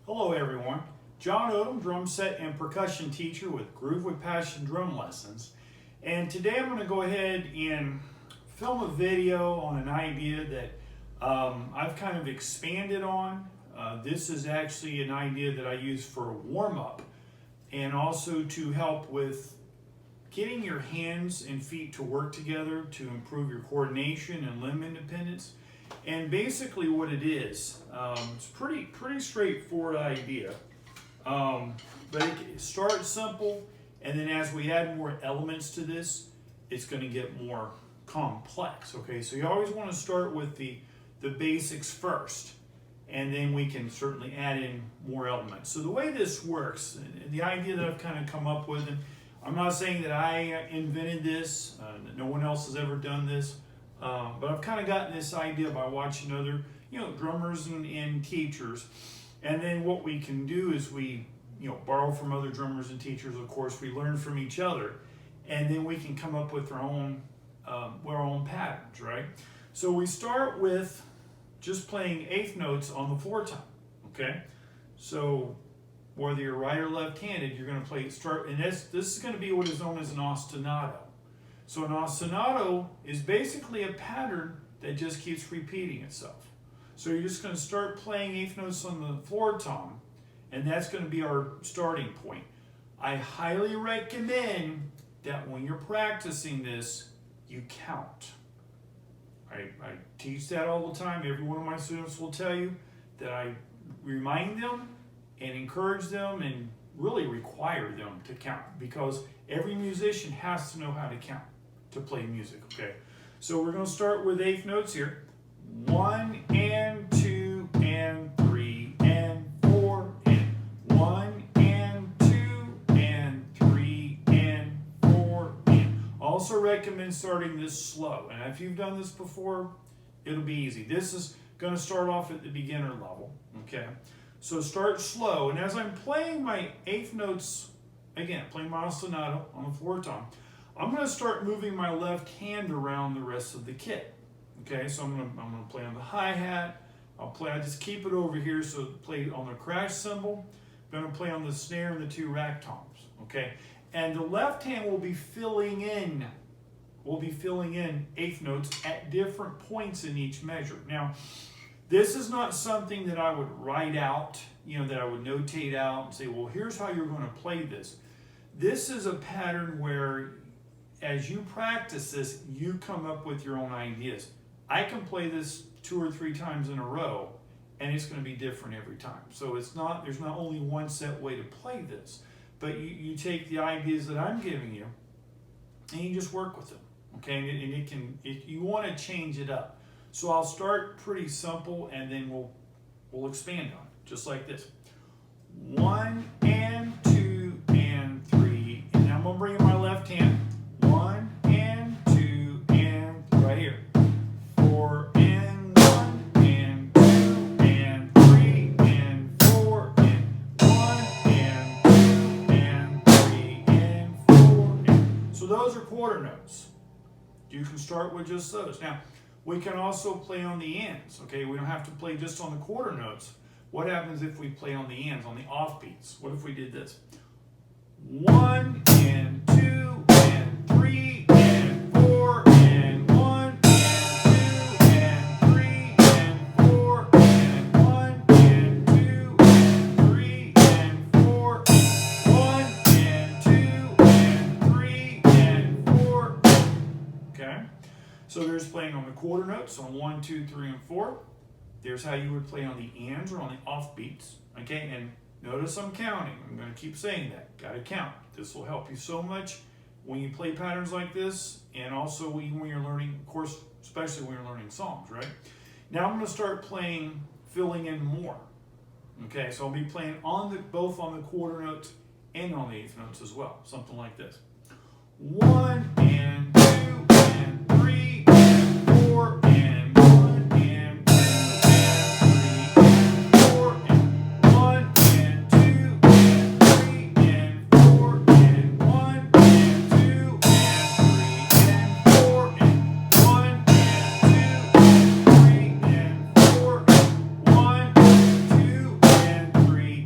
Hello everyone, John Odom, drum set and percussion teacher with Groove with Passion Drum Lessons. And today I'm going to go ahead and film a video on an idea that I've kind of expanded on. This is actually an idea that I use for warm-up and also to help with getting your hands and feet to work together to improve your coordination and limb independence. And basically what it is, it's pretty straightforward idea, but it starts simple, and then as we add more elements to this, it's going to get more complex. Okay, so you always want to start with the basics first, and then we can certainly add in more elements. So the way this works, the idea that I've kind of come up with, and I'm not saying that I invented this, that no one else has ever done this. But I've kind of gotten this idea by watching other, drummers and teachers. And then what we can do is we, borrow from other drummers and teachers. Of course, we learn from each other, and then we can come up with our own patterns, right? So we start with just playing eighth notes on the floor tom. Okay, so whether you're right or left-handed, you're going to and this is going to be what is known as an ostinato. So an ostinato is basically a pattern that just keeps repeating itself. So you're just going to start playing eighth notes on the floor tom, and that's going to be our starting point. I highly recommend that when you're practicing this, you count. I teach that all the time. Every one of my students will tell you that I remind them and encourage them and really require them to count, because every musician has to know how to count to play music. Okay, so we're going to start with eighth notes here. 1 and 2 and 3 and 4 and 1 and 2 and 3 and 4 and. Also recommend starting this slow, and if you've done this before, it'll be easy. This is going to start off at the beginner level. Okay, so start slow, and as I'm playing my eighth notes, again playing my ostinato on the floor tom, I'm going to start moving my left hand around the rest of the kit. Okay, so I'm going to play on the hi-hat. I just keep it over here, so play on the crash cymbal. I'm going to play on the snare and the two rack toms. Okay, and the left hand will be filling in eighth notes at different points in each measure. Now, this is not something that I would write out, that I would notate out and say, well, here's how you're going to play this. This is a pattern where, as you practice this, you come up with your own ideas. I can play this 2 or 3 times in a row, and it's going to be different every time. So there's not only one set way to play this, but you take the ideas that I'm giving you, and you just work with them. Okay, and you want to change it up. So I'll start pretty simple, and then we'll expand on it, just like this. 1 and 2 and 3, and I'm gonna bring in my left hand. 1 and 2 and right here. 4 and 1 and 2 and 3 and 4 and 1 and 2 and 3 and 4 and. So those are quarter notes. You can start with just those. Now, we can also play on the ends. Okay, we don't have to play just on the quarter notes. What happens if we play on the ends, on the offbeats? What if we did this? 1 and 2 and 3 and 4 and 1 and 2 and 3 and 4 and 1 and 2 and 3 and 4 and 1 and 2 and 3 and 4. Okay, so there's playing on the quarter notes on 1, 2, 3, and 4. There's how you would play on the ends or on the offbeats. Okay, and notice I'm counting. I'm going to keep saying that. Got to count. This will help you so much when you play patterns like this, and also even when you're learning, of course, especially when you're learning songs, right? Now I'm going to start playing, filling in more. Okay, so I'll be playing both on the quarter notes and on the eighth notes as well. Something like this. 1 and 2 and 3 and 4 and 1 and 2 and 3 and 4 and 1 and 2 and 3 and 4 and 1 and 2 and 3 and 4 and 1 and 2 and 3 and 4 and 1 and 2 and 3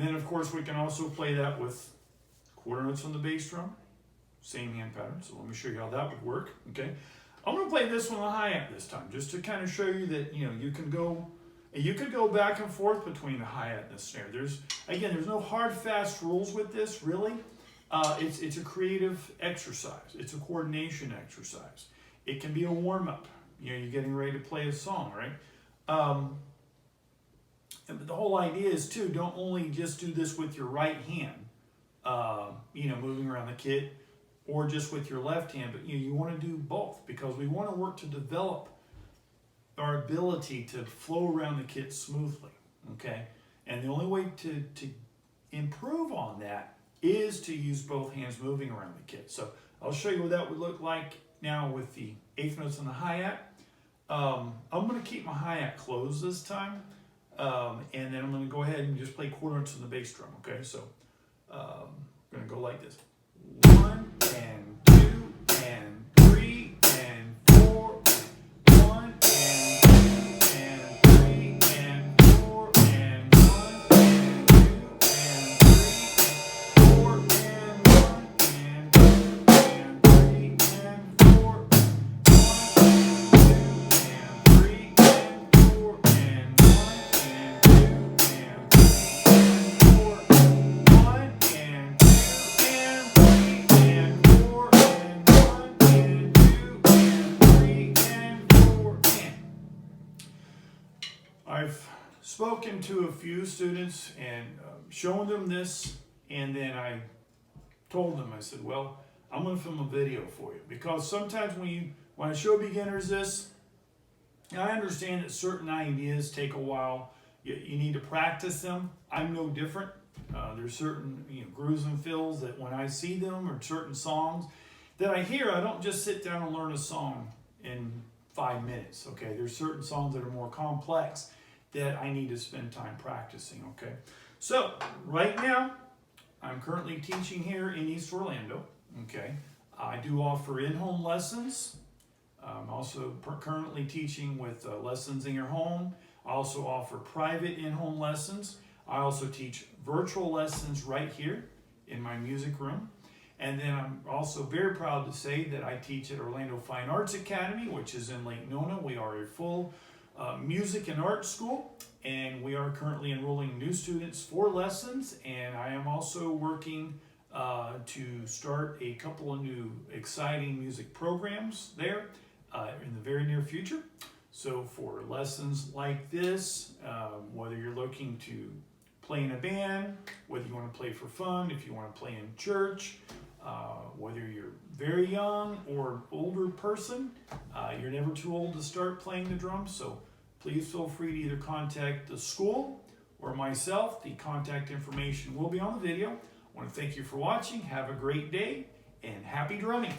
And then of course we can also play that with quarter notes on the bass drum, same hand pattern. So let me show you how that would work. Okay, I'm going to play this one on the hi-hat this time, just to kind of show you that you can go back and forth between the hi-hat and the snare. There's no hard fast rules with this really. It's a creative exercise. It's a coordination exercise. It can be a warm-up. You're getting ready to play a song, right? And the whole idea is too, don't only just do this with your right hand, moving around the kit, or just with your left hand, but you want to do both, because we want to work to develop our ability to flow around the kit smoothly, okay? And the only way to improve on that is to use both hands moving around the kit. So I'll show you what that would look like now with the eighth notes on the hi-hat. I'm going to keep my hi-hat closed this time, and then I'm going to go ahead and just play quarter notes on the bass drum, okay? So I'm going to go like this. 1 and 2 and 3 and 4. 1 and 2 and 3 and 4 and 1 and 2 and 3 and 4 and 1 and 2 and 3 and 4. 1 and 2 and 3 and 4 and 1 and 2 and 3 and 4. 1 and 2 and 3 and 4 and 1 and 2 and 3 and 4 and. I've spoken to a few students and shown them this, and then I told them, I said, well, I'm going to film a video for you, because sometimes when I show beginners this, I understand that certain ideas take a while. You need to practice them. I'm no different. There's certain grooves and fills that when I see them, or certain songs that I hear, I don't just sit down and learn a song in 5 minutes. Okay, there's certain songs that are more complex that I need to spend time practicing. Okay, so right now I'm currently teaching here in East Orlando. Okay, I do offer in-home lessons. I'm also currently teaching with Lessons in Your Home. I also offer private in-home lessons. I also teach virtual lessons right here in my music room. And then I'm also very proud to say that I teach at Orlando Fine Arts Academy, which is in Lake Nona. We are a full music and art school, and we are currently enrolling new students for lessons. And I am also working to start a couple of new exciting music programs there in the very near future. So for lessons like this, whether you're looking to play in a band, whether you want to play for fun, if you want to play in church, whether you're very young or older person, you're never too old to start playing the drums. So please feel free to either contact the school or myself. The contact information will be on the video. I want to thank you for watching. Have a great day and happy drumming.